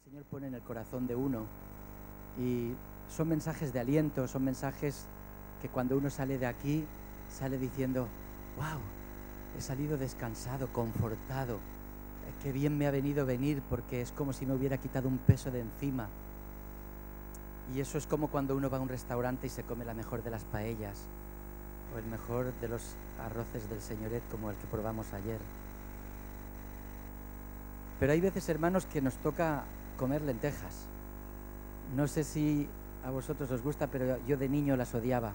Señor pone en el corazón de uno, y son mensajes de aliento, son mensajes que cuando uno sale de aquí, sale diciendo: wow, he salido descansado, confortado, qué bien me ha venido venir, porque es como si me hubiera quitado un peso de encima. Y eso es como cuando uno va a un restaurante y se come la mejor de las paellas, o el mejor de los arroces del señoret, como el que probamos ayer. Pero hay veces, hermanos, que nos toca comer lentejas. No sé si a vosotros os gusta, pero yo de niño las odiaba,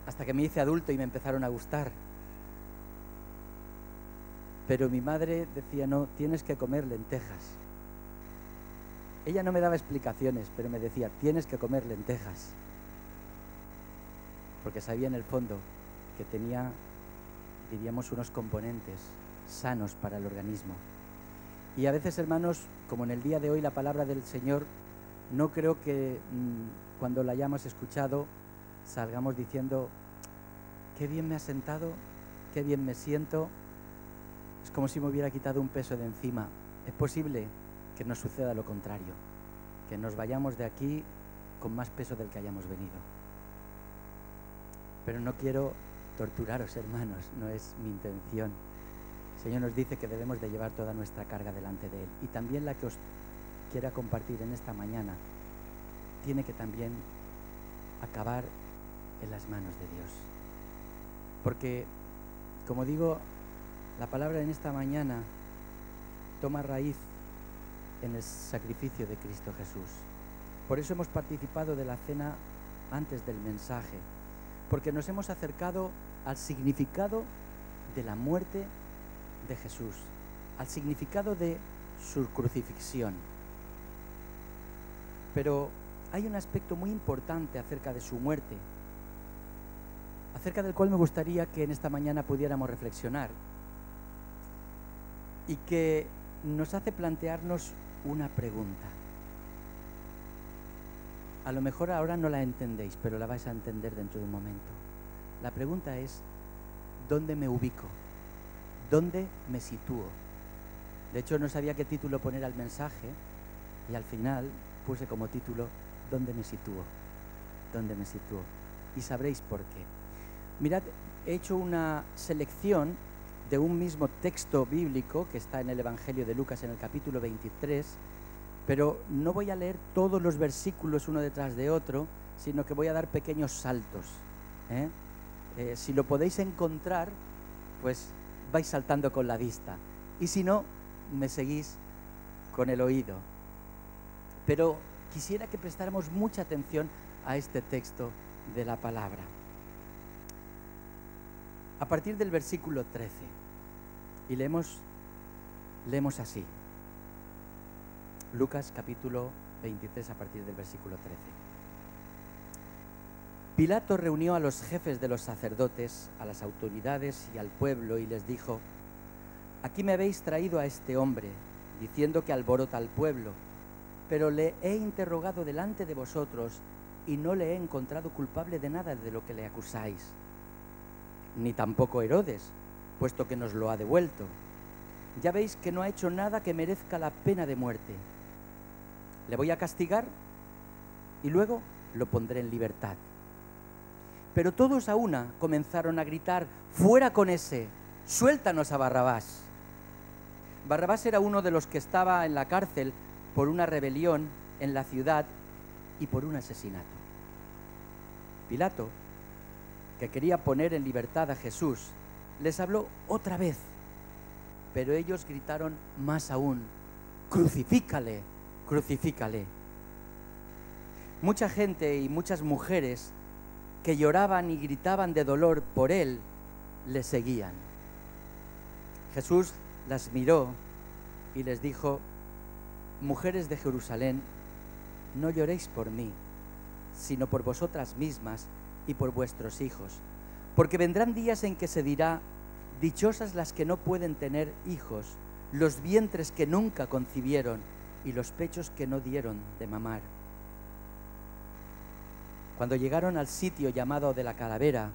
hasta que me hice adulto y me empezaron a gustar. Pero mi madre decía: no, tienes que comer lentejas. Ella no me daba explicaciones, pero me decía: tienes que comer lentejas, porque sabía en el fondo que tenía, diríamos, unos componentes sanos para el organismo. Y a veces, hermanos, como en el día de hoy la palabra del Señor, no creo que cuando la hayamos escuchado salgamos diciendo: qué bien me ha sentado, qué bien me siento, es como si me hubiera quitado un peso de encima. Es posible que nos suceda lo contrario, que nos vayamos de aquí con más peso del que hayamos venido. Pero no quiero torturaros, hermanos, no es mi intención. El Señor nos dice que debemos de llevar toda nuestra carga delante de Él, y también la que os quiera compartir en esta mañana tiene que también acabar en las manos de Dios. Porque, como digo, la palabra en esta mañana toma raíz en el sacrificio de Cristo Jesús. Por eso hemos participado de la cena antes del mensaje, porque nos hemos acercado al significado de la muerte de Jesús, al significado de su crucifixión. Pero hay un aspecto muy importante acerca de su muerte, acerca del cual me gustaría que en esta mañana pudiéramos reflexionar, y que nos hace plantearnos una pregunta. A lo mejor ahora no la entendéis, pero la vais a entender dentro de un momento. La pregunta es: ¿dónde me ubico? ¿Dónde me sitúo? De hecho, no sabía qué título poner al mensaje, y al final puse como título: ¿dónde me sitúo? ¿Dónde me sitúo? Y sabréis por qué. Mirad, he hecho una selección de un mismo texto bíblico que está en el Evangelio de Lucas, en el capítulo 23, pero no voy a leer todos los versículos uno detrás de otro, sino que voy a dar pequeños saltos. Si lo podéis encontrar, pues vais saltando con la vista, y si no, me seguís con el oído. Pero quisiera que prestáramos mucha atención a este texto de la palabra. A partir del versículo 13, y leemos así. Lucas capítulo 23, a partir del versículo 13. Pilato reunió a los jefes de los sacerdotes, a las autoridades y al pueblo, y les dijo: aquí me habéis traído a este hombre, diciendo que alborota al pueblo, pero le he interrogado delante de vosotros y no le he encontrado culpable de nada de lo que le acusáis. Ni tampoco Herodes, puesto que nos lo ha devuelto. Ya veis que no ha hecho nada que merezca la pena de muerte. Le voy a castigar y luego lo pondré en libertad. Pero todos a una comenzaron a gritar: fuera con ese, suéltanos a Barrabás. Barrabás era uno de los que estaba en la cárcel por una rebelión en la ciudad y por un asesinato. Pilato, que quería poner en libertad a Jesús, les habló otra vez, pero ellos gritaron más aún: crucifícale, crucifícale. Mucha gente y muchas mujeres que lloraban y gritaban de dolor por él, le seguían. Jesús las miró y les dijo: mujeres de Jerusalén, no lloréis por mí, sino por vosotras mismas y por vuestros hijos, porque vendrán días en que se dirá: dichosas las que no pueden tener hijos, los vientres que nunca concibieron y los pechos que no dieron de mamar. Cuando llegaron al sitio llamado de la Calavera,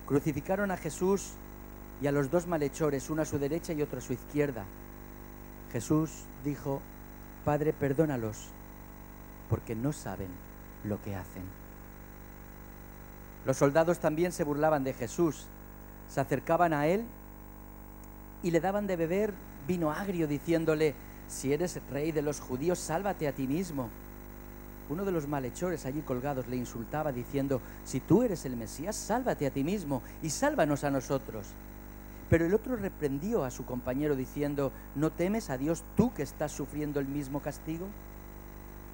crucificaron a Jesús y a los dos malhechores, uno a su derecha y otro a su izquierda. Jesús dijo: Padre, perdónalos, porque no saben lo que hacen. Los soldados también se burlaban de Jesús, se acercaban a él y le daban de beber vino agrio, diciéndole: si eres rey de los judíos, sálvate a ti mismo. Uno de los malhechores allí colgados le insultaba diciendo: si tú eres el Mesías, sálvate a ti mismo y sálvanos a nosotros. Pero el otro reprendió a su compañero diciendo: ¿no temes a Dios tú que estás sufriendo el mismo castigo?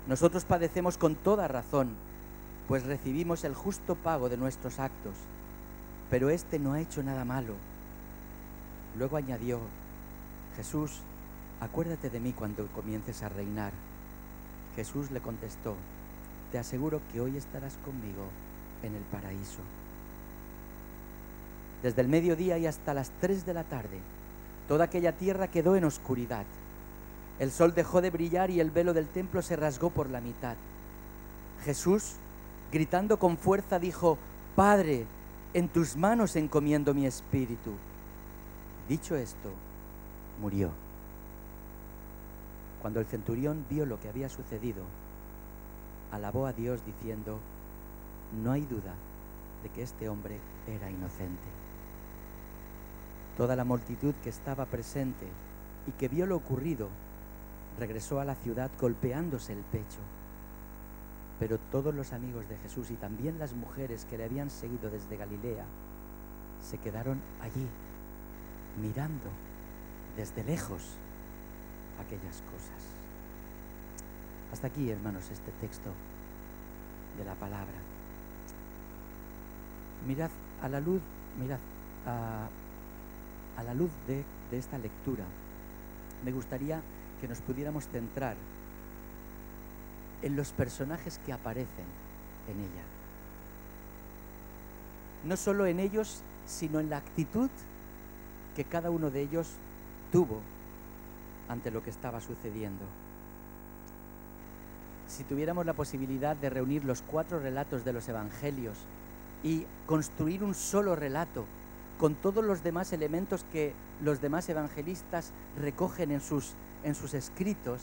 Nosotros padecemos con toda razón, pues recibimos el justo pago de nuestros actos, pero este no ha hecho nada malo. Luego añadió: Jesús, acuérdate de mí cuando comiences a reinar. Jesús le contestó: te aseguro que hoy estarás conmigo en el paraíso. Desde el mediodía y hasta las 3 de la tarde, toda aquella tierra quedó en oscuridad. El sol dejó de brillar y el velo del templo se rasgó por la mitad. Jesús, gritando con fuerza, dijo: Padre, en tus manos encomiendo mi espíritu. Dicho esto, murió. Cuando el centurión vio lo que había sucedido, alabó a Dios diciendo: no hay duda de que este hombre era inocente. Toda la multitud que estaba presente y que vio lo ocurrido regresó a la ciudad golpeándose el pecho. Pero todos los amigos de Jesús y también las mujeres que le habían seguido desde Galilea se quedaron allí, mirando desde lejos aquellas cosas. Hasta aquí, hermanos, este texto de la palabra. Mirad a la luz, a la luz de esta lectura, me gustaría que nos pudiéramos centrar en los personajes que aparecen en ella. No solo en ellos, sino en la actitud que cada uno de ellos tuvo ante lo que estaba sucediendo. Si tuviéramos la posibilidad de reunir los 4 relatos de los evangelios y construir un solo relato con todos los demás elementos que los demás evangelistas recogen en sus escritos,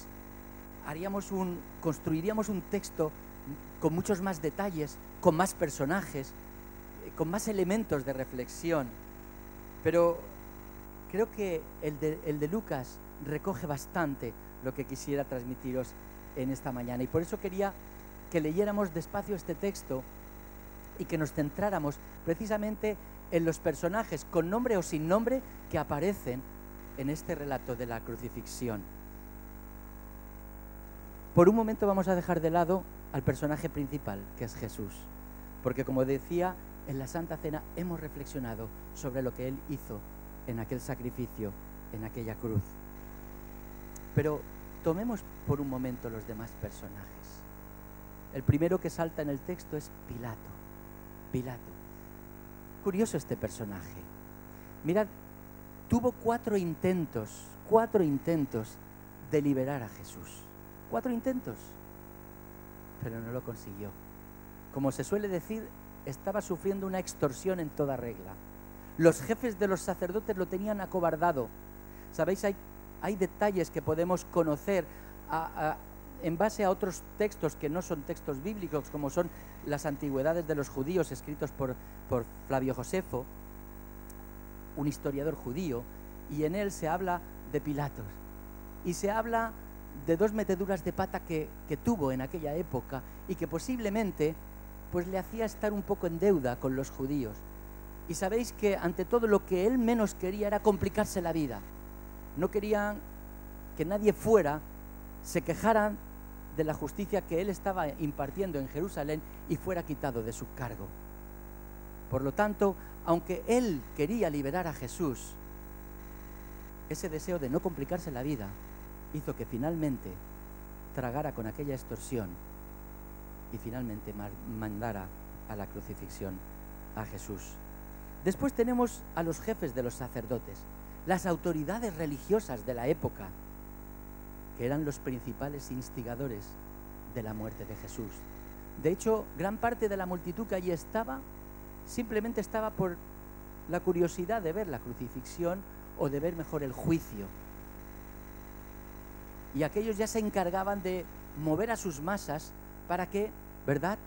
construiríamos un texto con muchos más detalles, con más personajes, con más elementos de reflexión. Pero creo que el de Lucas recoge bastante lo que quisiera transmitiros en esta mañana. Y por eso quería que leyéramos despacio este texto y que nos centráramos precisamente en los personajes, con nombre o sin nombre, que aparecen en este relato de la crucifixión. Por un momento vamos a dejar de lado al personaje principal, que es Jesús, porque, como decía, en la Santa Cena hemos reflexionado sobre lo que Él hizo en aquel sacrificio, en aquella cruz. Pero tomemos por un momento los demás personajes. El primero que salta en el texto es Pilato. Pilato. Curioso este personaje. Mirad, tuvo 4 intentos de liberar a Jesús. 4 intentos, pero no lo consiguió. Como se suele decir, estaba sufriendo una extorsión en toda regla. Los jefes de los sacerdotes lo tenían acobardado. Sabéis, hay detalles que podemos conocer en base a otros textos que no son textos bíblicos, como son las antigüedades de los judíos escritos por Flavio Josefo, un historiador judío, y en él se habla de Pilatos y se habla de 2 meteduras de pata que tuvo en aquella época y que posiblemente pues le hacía estar un poco en deuda con los judíos. Y sabéis que ante todo lo que él menos quería era complicarse la vida. No querían que nadie fuera, se quejaran de la justicia que él estaba impartiendo en Jerusalén y fuera quitado de su cargo. Por lo tanto, aunque él quería liberar a Jesús, ese deseo de no complicarse la vida hizo que finalmente tragara con aquella extorsión y finalmente mandara a la crucifixión a Jesús. Después tenemos a los jefes de los sacerdotes, las autoridades religiosas de la época, que eran los principales instigadores de la muerte de Jesús. De hecho, gran parte de la multitud que allí estaba, simplemente estaba por la curiosidad de ver la crucifixión o de ver mejor el juicio. Y aquellos ya se encargaban de mover a sus masas para que, ¿verdad?,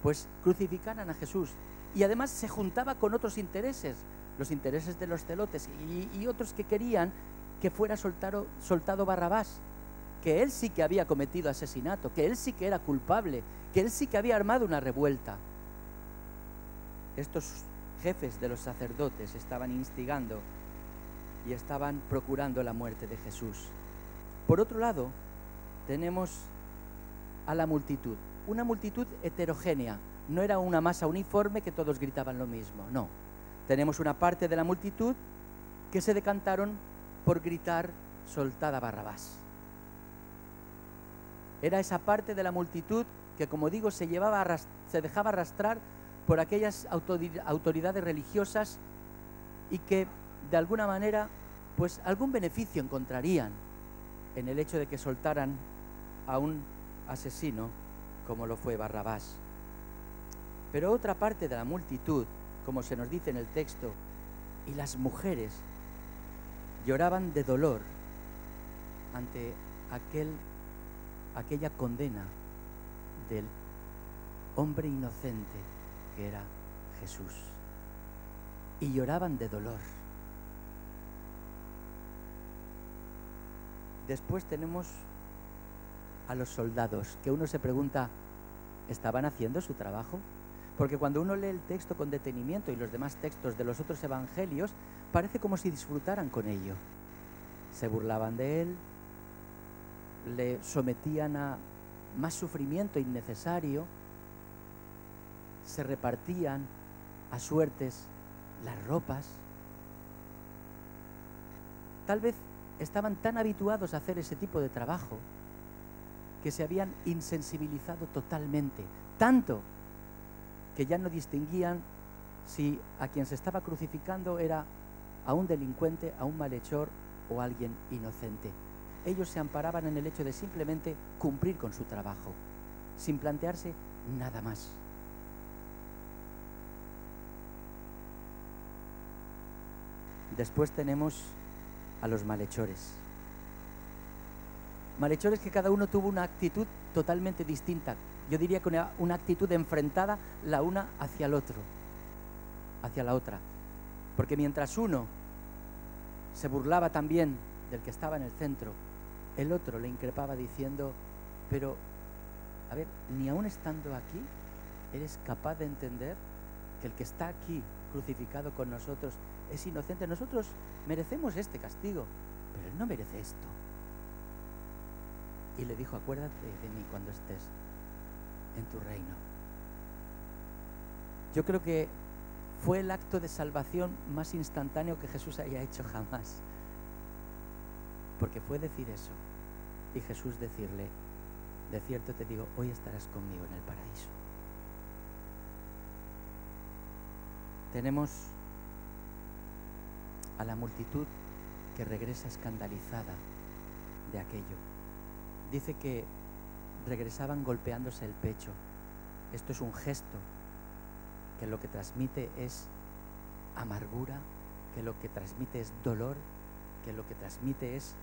pues crucificaran a Jesús. Y además se juntaba con otros intereses, los intereses de los celotes y otros que querían que fuera soltado Barrabás, que él sí que había cometido asesinato, que él sí que era culpable, que él sí que había armado una revuelta. Estos jefes de los sacerdotes estaban instigando y estaban procurando la muerte de Jesús. Por otro lado, tenemos a la multitud, una multitud heterogénea. No era una masa uniforme que todos gritaban lo mismo, no. Tenemos una parte de la multitud que se decantaron por gritar soltad a Barrabás. Era esa parte de la multitud que, como digo, se dejaba arrastrar por aquellas autoridades religiosas y que de alguna manera pues algún beneficio encontrarían en el hecho de que soltaran a un asesino como lo fue Barrabás. Pero otra parte de la multitud, como se nos dice en el texto, y las mujeres lloraban de dolor ante aquella condena del hombre inocente que era Jesús. Y lloraban de dolor. Después tenemos a los soldados, que uno se pregunta, ¿estaban haciendo su trabajo? Porque cuando uno lee el texto con detenimiento y los demás textos de los otros evangelios, parece como si disfrutaran con ello. Se burlaban de él, le sometían a más sufrimiento innecesario, se repartían a suertes las ropas. Tal vez estaban tan habituados a hacer ese tipo de trabajo que se habían insensibilizado totalmente, tanto que ya no distinguían si a quien se estaba crucificando era a un delincuente, a un malhechor o a alguien inocente. Ellos se amparaban en el hecho de simplemente cumplir con su trabajo, sin plantearse nada más. Después tenemos a los malhechores. Malhechores que cada uno tuvo una actitud totalmente distinta. Yo diría que una actitud enfrentada la una hacia el otro, hacia la otra. Porque mientras uno se burlaba también del que estaba en el centro, el otro le increpaba diciendo, pero, a ver, ni aún estando aquí, ¿eres capaz de entender que el que está aquí crucificado con nosotros es inocente? Nosotros merecemos este castigo, pero él no merece esto. Y le dijo, acuérdate de mí cuando estés en tu reino. Yo creo que fue el acto de salvación más instantáneo que Jesús haya hecho jamás. Porque fue decir eso y Jesús decirle, de cierto te digo, hoy estarás conmigo en el paraíso. Tenemos a la multitud que regresa escandalizada de aquello. Dice que regresaban golpeándose el pecho. Esto es un gesto que lo que transmite es amargura, que lo que transmite es dolor, que lo que transmite es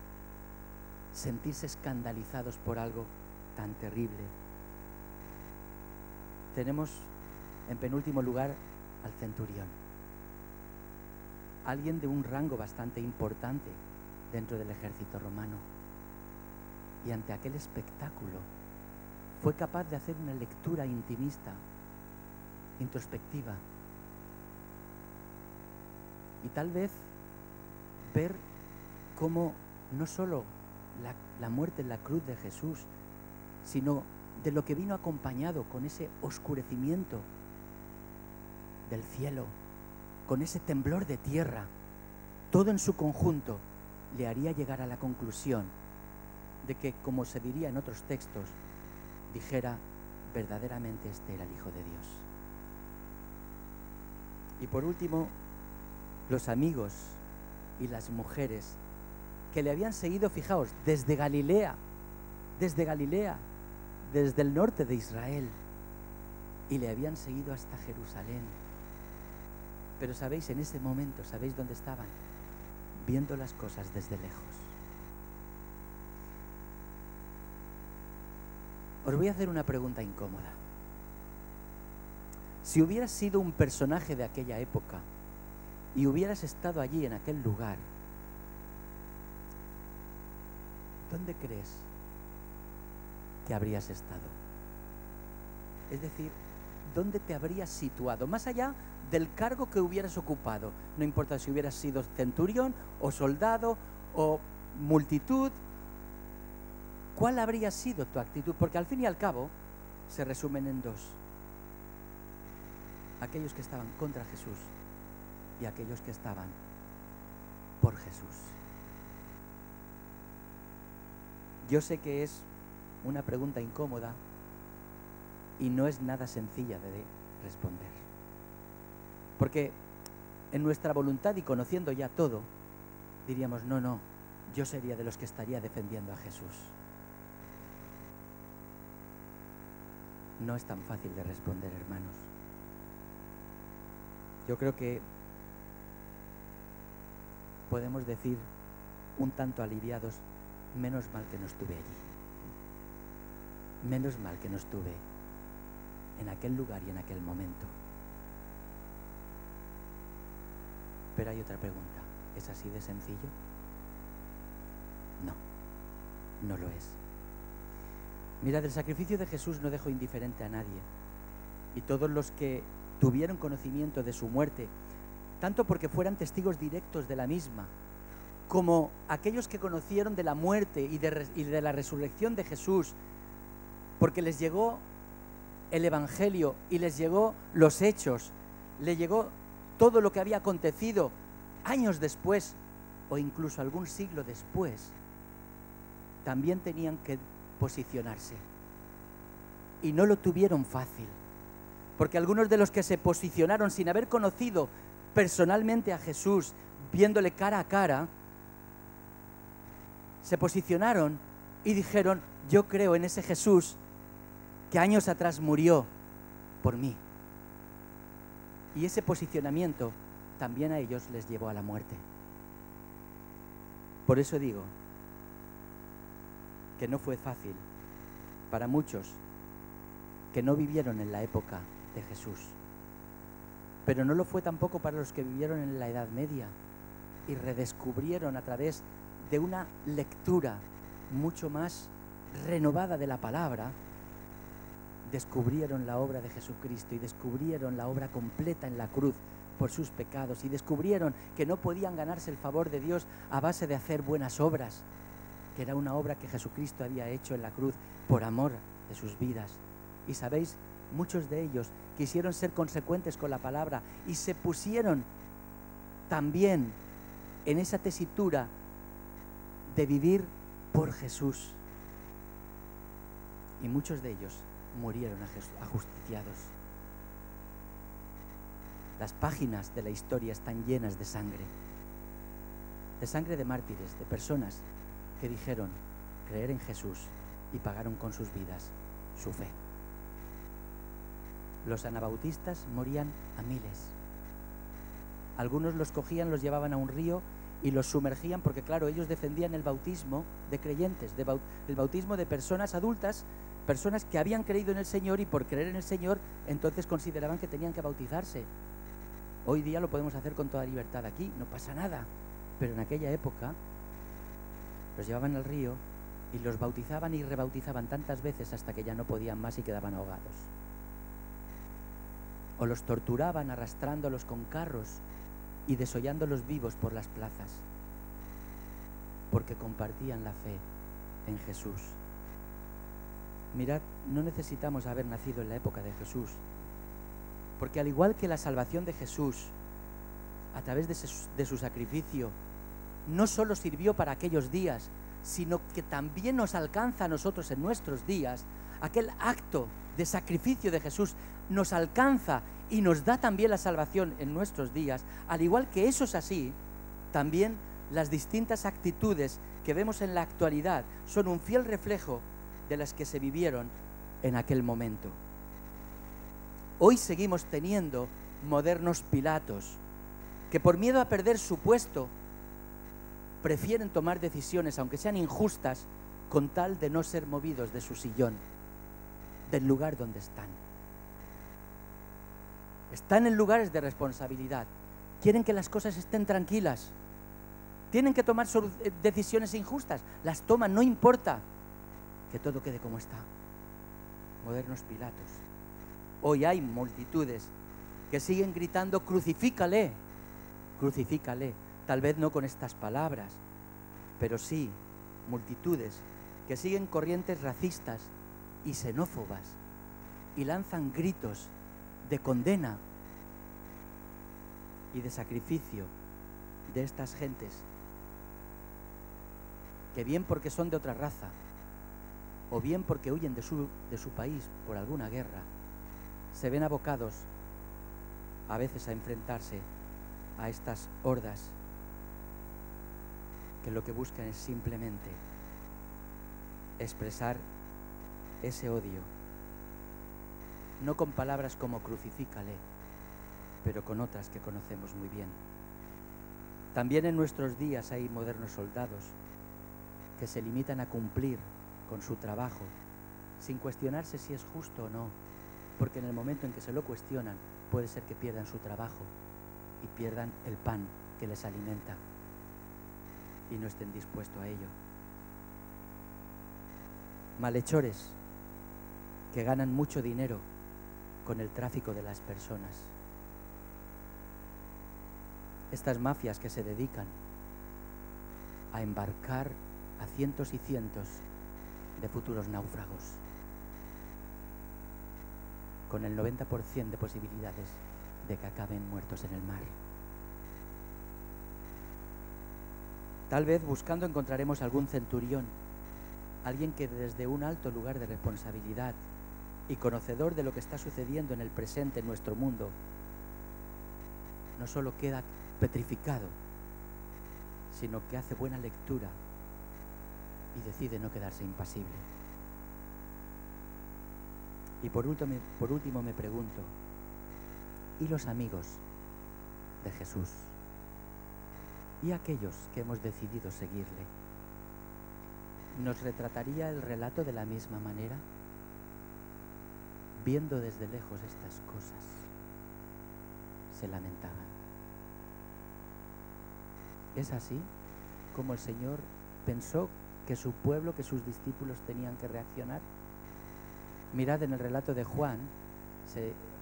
sentirse escandalizados por algo tan terrible. Tenemos en penúltimo lugar al centurión, alguien de un rango bastante importante dentro del ejército romano, y ante aquel espectáculo fue capaz de hacer una lectura intimista, introspectiva, y tal vez ver cómo no solo la muerte en la cruz de Jesús, sino de lo que vino acompañado con ese oscurecimiento del cielo, con ese temblor de tierra, todo en su conjunto le haría llegar a la conclusión de que, como se diría en otros textos, dijera, verdaderamente este era el Hijo de Dios. Y por último, los amigos y las mujeres que le habían seguido, fijaos, desde Galilea, desde el norte de Israel, y le habían seguido hasta Jerusalén. Pero sabéis, en ese momento, ¿sabéis dónde estaban? Viendo las cosas desde lejos. Os voy a hacer una pregunta incómoda. Si hubieras sido un personaje de aquella época y hubieras estado allí en aquel lugar, ¿dónde crees que habrías estado? Es decir, ¿dónde te habrías situado? Más allá del cargo que hubieras ocupado. No importa si hubieras sido centurión o soldado o multitud. ¿Cuál habría sido tu actitud? Porque al fin y al cabo se resumen en dos. Aquellos que estaban contra Jesús y aquellos que estaban por Jesús. Yo sé que es una pregunta incómoda y no es nada sencilla de responder. Porque en nuestra voluntad y conociendo ya todo, diríamos, no, yo sería de los que estaría defendiendo a Jesús. No es tan fácil de responder, hermanos. Yo creo que podemos decir, un tanto aliviados, menos mal que no estuve allí. Menos mal que no estuve en aquel lugar y en aquel momento. Pero hay otra pregunta. ¿Es así de sencillo? No, no lo es. Mirad, el sacrificio de Jesús no dejó indiferente a nadie. Y todos los que tuvieron conocimiento de su muerte, tanto porque fueran testigos directos de la misma, como aquellos que conocieron de la muerte y de la resurrección de Jesús, porque les llegó el Evangelio y les llegó los hechos, les llegó todo lo que había acontecido años después o incluso algún siglo después, también tenían que posicionarse. Y no lo tuvieron fácil, porque algunos de los que se posicionaron sin haber conocido personalmente a Jesús, viéndole cara a cara, se posicionaron y dijeron, yo creo en ese Jesús que años atrás murió por mí. Y ese posicionamiento también a ellos les llevó a la muerte. Por eso digo que no fue fácil para muchos que no vivieron en la época de Jesús. Pero no lo fue tampoco para los que vivieron en la Edad Media y redescubrieron a través de una lectura mucho más renovada de la palabra, descubrieron la obra de Jesucristo y descubrieron la obra completa en la cruz por sus pecados y descubrieron que no podían ganarse el favor de Dios a base de hacer buenas obras, que era una obra que Jesucristo había hecho en la cruz por amor de sus vidas. Y sabéis, muchos de ellos quisieron ser consecuentes con la palabra y se pusieron también en esa tesitura de vivir por Jesús. Y muchos de ellos murieron ajusticiados. Las páginas de la historia están llenas de sangre de mártires, de personas que dijeron creer en Jesús y pagaron con sus vidas su fe. Los anabautistas morían a miles. Algunos los cogían, los llevaban a un río y los sumergían porque, claro, ellos defendían el bautismo de creyentes, el bautismo de personas adultas, personas que habían creído en el Señor y por creer en el Señor entonces consideraban que tenían que bautizarse. Hoy día lo podemos hacer con toda libertad aquí, no pasa nada. Pero en aquella época los llevaban al río y los bautizaban y rebautizaban tantas veces hasta que ya no podían más y quedaban ahogados. O los torturaban arrastrándolos con carros y desollándolos vivos por las plazas, porque compartían la fe en Jesús. Mirad, no necesitamos haber nacido en la época de Jesús, porque al igual que la salvación de Jesús, a través de su sacrificio, no solo sirvió para aquellos días, sino que también nos alcanza a nosotros en nuestros días. Aquel acto de sacrificio de Jesús nos alcanza y nos da también la salvación en nuestros días. Al igual que eso es así, también las distintas actitudes que vemos en la actualidad son un fiel reflejo de las que se vivieron en aquel momento. Hoy seguimos teniendo modernos Pilatos que por miedo a perder su puesto prefieren tomar decisiones, aunque sean injustas, con tal de no ser movidos de su sillón. del lugar donde están. Están en lugares de responsabilidad. Quieren que las cosas estén tranquilas. Tienen que tomar decisiones injustas. Las toman, no importa que todo quede como está. Modernos Pilatos. Hoy hay multitudes que siguen gritando: crucifícale, crucifícale. Tal vez no con estas palabras, pero sí multitudes que siguen corrientes racistas y xenófobas y lanzan gritos de condena y de sacrificio de estas gentes, que bien porque son de otra raza o bien porque huyen de su país por alguna guerra, se ven abocados a veces a enfrentarse a estas hordas que lo que buscan es simplemente expresar ese odio, no con palabras como crucifícale, pero con otras que conocemos muy bien. También en nuestros días hay modernos soldados que se limitan a cumplir con su trabajo sin cuestionarse si es justo o no, porque en el momento en que se lo cuestionan puede ser que pierdan su trabajo y pierdan el pan que les alimenta y no estén dispuestos a ello. Malhechores que ganan mucho dinero con el tráfico de las personas. Estas mafias que se dedican a embarcar a cientos y cientos de futuros náufragos, con el 90% de posibilidades de que acaben muertos en el mar. Tal vez buscando encontraremos algún centurión, alguien que desde un alto lugar de responsabilidad y conocedor de lo que está sucediendo en el presente en nuestro mundo, no solo queda petrificado, sino que hace buena lectura y decide no quedarse impasible. Y por último me pregunto, ¿y los amigos de Jesús? ¿Y aquellos que hemos decidido seguirle? ¿Nos retrataría el relato de la misma manera? Viendo desde lejos estas cosas, se lamentaban. ¿Es así como el Señor pensó que su pueblo, que sus discípulos tenían que reaccionar? Mirad en el relato de Juan,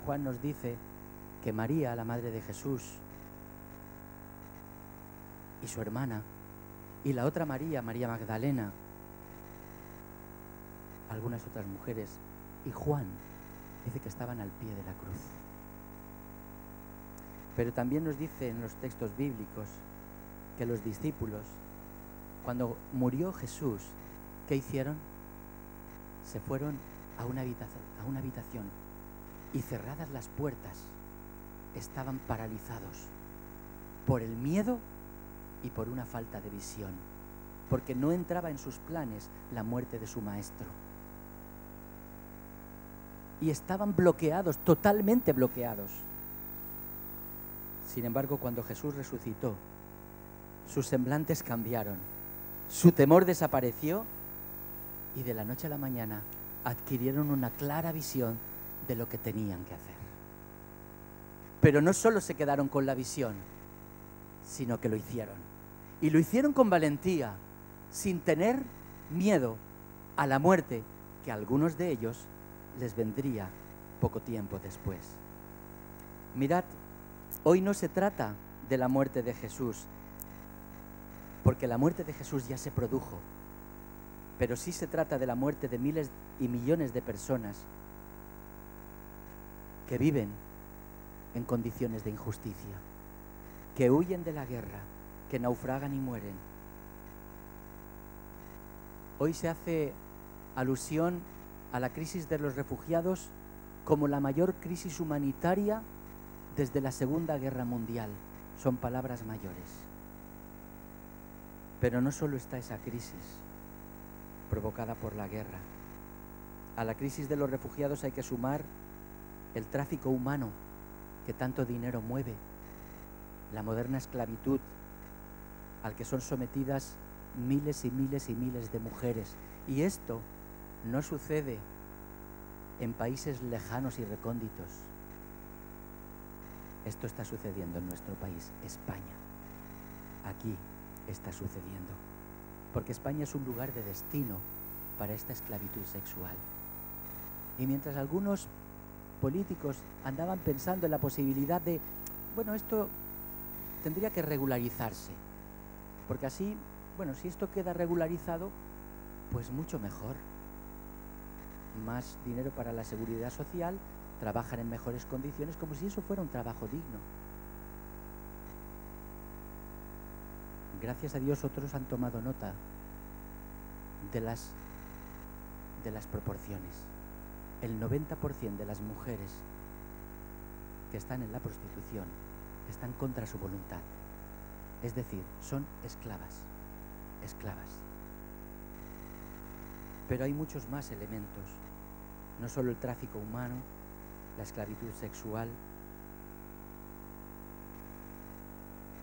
Juan nos dice que María, la madre de Jesús, y su hermana, y la otra María, María Magdalena, algunas otras mujeres, y Juan, dice que estaban al pie de la cruz. Pero también nos dice en los textos bíblicos que los discípulos, cuando murió Jesús, ¿qué hicieron? Se fueron a una habitación y cerradas las puertas, estaban paralizados por el miedo y por una falta de visión, porque no entraba en sus planes la muerte de su maestro. Y estaban bloqueados, totalmente bloqueados. Sin embargo, cuando Jesús resucitó, sus semblantes cambiaron, su temor desapareció y de la noche a la mañana adquirieron una clara visión de lo que tenían que hacer. Pero no solo se quedaron con la visión, sino que lo hicieron. Y lo hicieron con valentía, sin tener miedo a la muerte que a algunos de ellos les vendría poco tiempo después. Mirad, hoy no se trata de la muerte de Jesús, porque la muerte de Jesús ya se produjo, pero sí se trata de la muerte de miles y millones de personas que viven en condiciones de injusticia, que huyen de la guerra, que naufragan y mueren. Hoy se hace alusión a la crisis de los refugiados como la mayor crisis humanitaria desde la Segunda Guerra Mundial. Son palabras mayores. Pero no solo está esa crisis provocada por la guerra. A la crisis de los refugiados hay que sumar el tráfico humano que tanto dinero mueve, la moderna esclavitud al que son sometidas miles y miles y miles de mujeres. Y esto no sucede en países lejanos y recónditos. Esto está sucediendo en nuestro país, España. Aquí está sucediendo. Porque España es un lugar de destino para esta esclavitud sexual. Y mientras algunos políticos andaban pensando en la posibilidad de, bueno, esto tendría que regularizarse, porque así, bueno, si esto queda regularizado, pues mucho mejor. Más dinero para la seguridad social, trabajan en mejores condiciones, como si eso fuera un trabajo digno. Gracias a Dios otros han tomado nota de las proporciones. El 90% de las mujeres que están en la prostitución están contra su voluntad. Es decir, son esclavas. Pero hay muchos más elementos. No solo el tráfico humano, la esclavitud sexual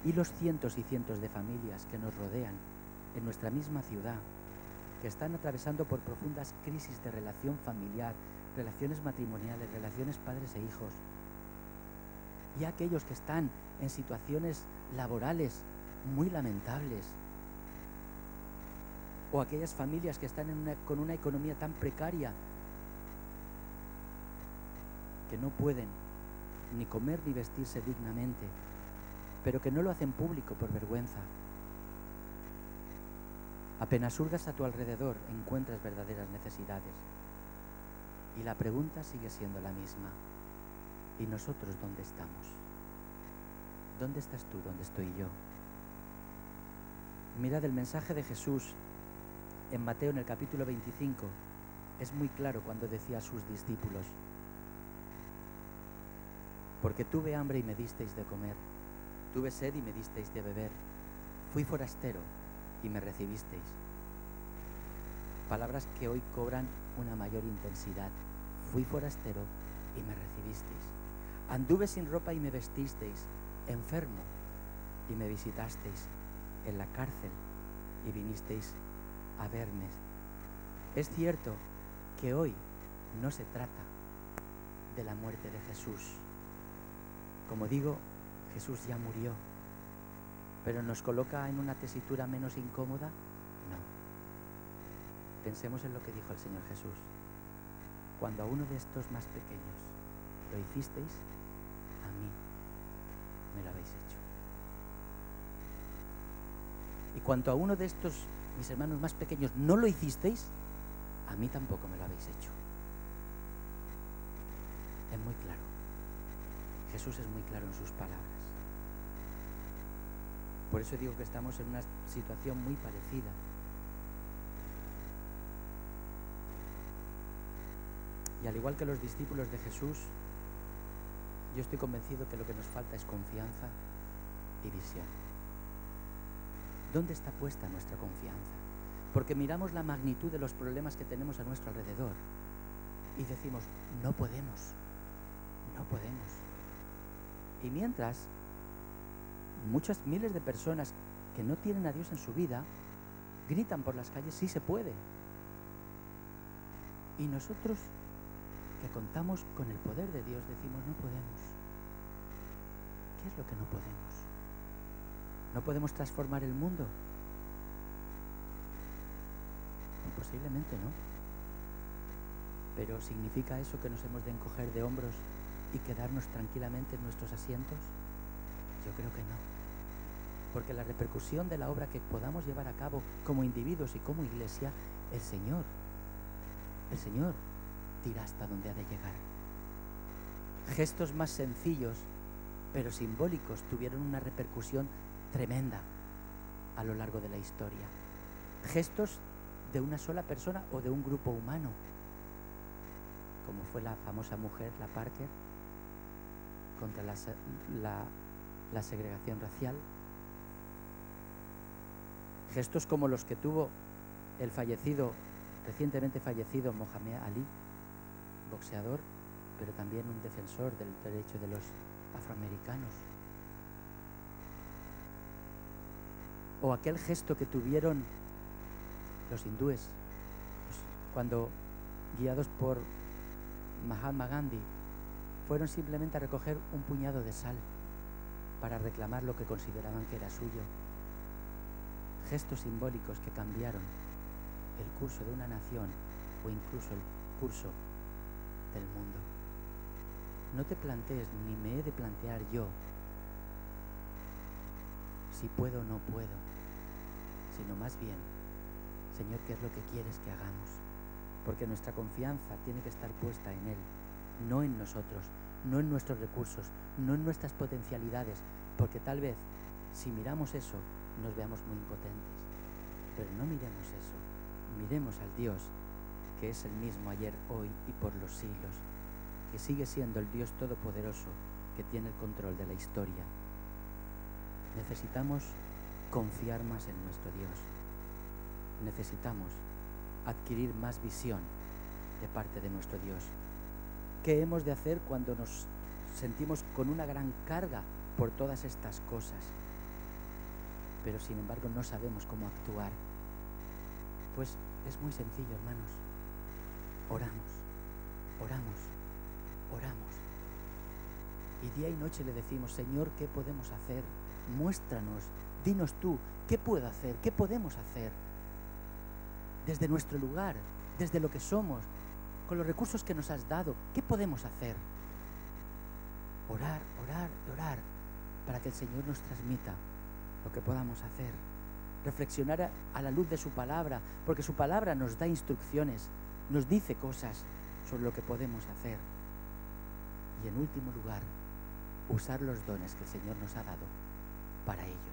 y los cientos y cientos de familias que nos rodean en nuestra misma ciudad, que están atravesando por profundas crisis de relación familiar, relaciones matrimoniales, relaciones padres e hijos. Y aquellos que están en situaciones laborales muy lamentables. O aquellas familias que están con una economía tan precaria que no pueden ni comer ni vestirse dignamente, pero que no lo hacen público por vergüenza. Apenas hurgas a tu alrededor, encuentras verdaderas necesidades. Y la pregunta sigue siendo la misma. ¿Y nosotros dónde estamos? ¿Dónde estás tú? ¿Dónde estoy yo? Mirad, el mensaje de Jesús en Mateo, en el capítulo 25, es muy claro cuando decía a sus discípulos: porque tuve hambre y me disteis de comer, tuve sed y me disteis de beber, fui forastero y me recibisteis. Palabras que hoy cobran una mayor intensidad. Fui forastero y me recibisteis. Anduve sin ropa y me vestisteis, enfermo y me visitasteis, en la cárcel y vinisteis a verme. Es cierto que hoy no se trata de la muerte de Jesús. Como digo, Jesús ya murió, pero ¿nos coloca en una tesitura menos incómoda? No. Pensemos en lo que dijo el Señor Jesús. Cuando a uno de estos más pequeños lo hicisteis, a mí me lo habéis hecho. Y cuanto a uno de estos, mis hermanos más pequeños, no lo hicisteis, a mí tampoco me lo habéis hecho. Es muy claro. Jesús es muy claro en sus palabras. Por eso digo que estamos en una situación muy parecida. Y al igual que los discípulos de Jesús, yo estoy convencido que lo que nos falta es confianza y visión. ¿Dónde está puesta nuestra confianza? Porque miramos la magnitud de los problemas que tenemos a nuestro alrededor y decimos, no podemos. Y mientras, muchas miles de personas que no tienen a Dios en su vida gritan por las calles, sí se puede. Y nosotros, que contamos con el poder de Dios, decimos, no podemos. ¿Qué es lo que no podemos? ¿No podemos transformar el mundo? Posiblemente no. Pero ¿significa eso que nos hemos de encoger de hombros y quedarnos tranquilamente en nuestros asientos? Yo creo que no. Porque la repercusión de la obra que podamos llevar a cabo como individuos y como iglesia, el Señor dirá hasta dónde ha de llegar. Gestos más sencillos, pero simbólicos, tuvieron una repercusión tremenda a lo largo de la historia. Gestos de una sola persona o de un grupo humano, como fue la famosa mujer, la Parker, contra la segregación racial. Gestos como los que tuvo el recientemente fallecido Mohamed Ali, boxeador, pero también un defensor del derecho de los afroamericanos. O aquel gesto que tuvieron los hindúes, cuando, guiados por Mahatma Gandhi fueron simplemente a recoger un puñado de sal para reclamar lo que consideraban que era suyo. Gestos simbólicos que cambiaron el curso de una nación o incluso el curso del mundo. No te plantees, ni me he de plantear yo, si puedo o no puedo, sino más bien, Señor, ¿qué es lo que quieres que hagamos? Porque nuestra confianza tiene que estar puesta en Él, no en nosotros, no en nuestros recursos, no en nuestras potencialidades, porque tal vez, si miramos eso, nos veamos muy impotentes. Pero no miremos eso, miremos al Dios, que es el mismo ayer, hoy y por los siglos, que sigue siendo el Dios todopoderoso, que tiene el control de la historia. Necesitamos confiar más en nuestro Dios. Necesitamos adquirir más visión de parte de nuestro Dios. ¿Qué hemos de hacer cuando nos sentimos con una gran carga por todas estas cosas, pero sin embargo no sabemos cómo actuar? Pues es muy sencillo, hermanos. Oramos, oramos, oramos. Y día y noche le decimos: Señor, ¿qué podemos hacer? Muéstranos, dinos tú, ¿qué puedo hacer? ¿Qué podemos hacer? Desde nuestro lugar, desde lo que somos, con los recursos que nos has dado, ¿qué podemos hacer? Orar, orar, orar, para que el Señor nos transmita lo que podamos hacer. Reflexionar a la luz de su palabra, porque su palabra nos da instrucciones, nos dice cosas sobre lo que podemos hacer. Y en último lugar, usar los dones que el Señor nos ha dado para ello.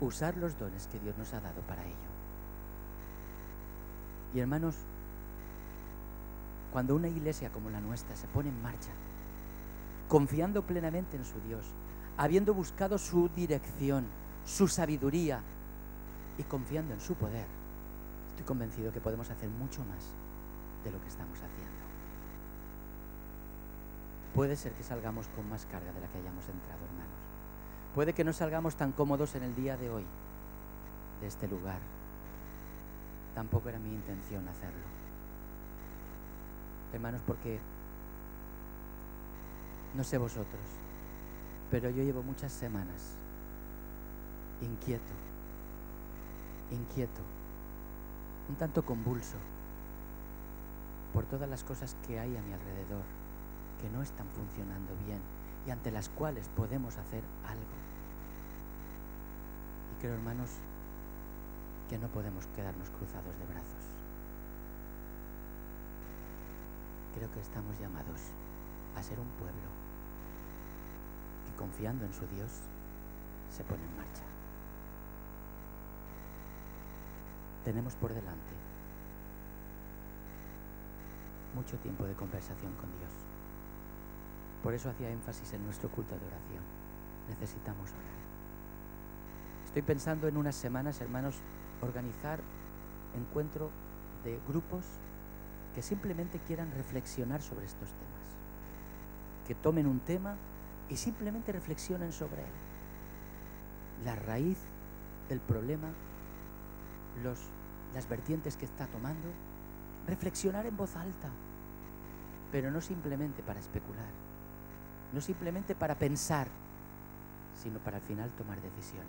Usar los dones que Dios nos ha dado para ello. Y hermanos, cuando una iglesia como la nuestra se pone en marcha, confiando plenamente en su Dios, habiendo buscado su dirección, su sabiduría y confiando en su poder, estoy convencido que podemos hacer mucho más de lo que estamos haciendo. Puede ser que salgamos con más carga de la que hayamos entrado, hermanos. Puede que no salgamos tan cómodos en el día de hoy de este lugar. Tampoco era mi intención hacerlo, hermanos, porque no sé vosotros, pero yo llevo muchas semanas inquieto, un tanto convulso por todas las cosas que hay a mi alrededor que no están funcionando bien y ante las cuales podemos hacer algo. Y creo, hermanos, que no podemos quedarnos cruzados de brazos. Creo que estamos llamados a ser un pueblo que, confiando en su Dios, se pone en marcha. Tenemos por delante mucho tiempo de conversación con Dios. Por eso hacía énfasis en nuestro culto de oración. Necesitamos orar. Estoy pensando en unas semanas, hermanos, organizar encuentro de grupos que simplemente quieran reflexionar sobre estos temas. Que tomen un tema y simplemente reflexionen sobre él. La raíz del problema, las vertientes que está tomando. Reflexionar en voz alta, pero no simplemente para especular, no simplemente para pensar, sino para al final tomar decisiones.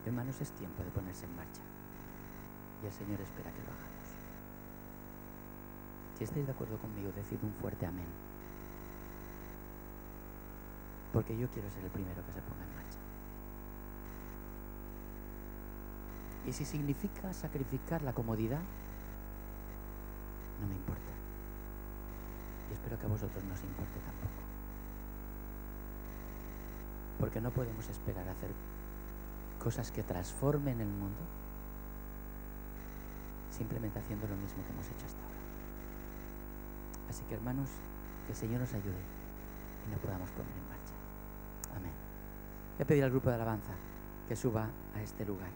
Hermanos, es tiempo de ponerse en marcha y el Señor espera que lo hagamos. Si estáis de acuerdo conmigo, decid un fuerte amén, porque yo quiero ser el primero que se ponga en marcha. Y si significa sacrificar la comodidad, no me importa. Y espero que a vosotros no os importe tampoco. Porque no podemos esperar a hacer cosas que transformen el mundo simplemente haciendo lo mismo que hemos hecho hasta ahora. Así que, hermanos, que el Señor nos ayude y nos podamos poner en marcha. Amén. Voy a pedir al grupo de alabanza que suba a este lugar.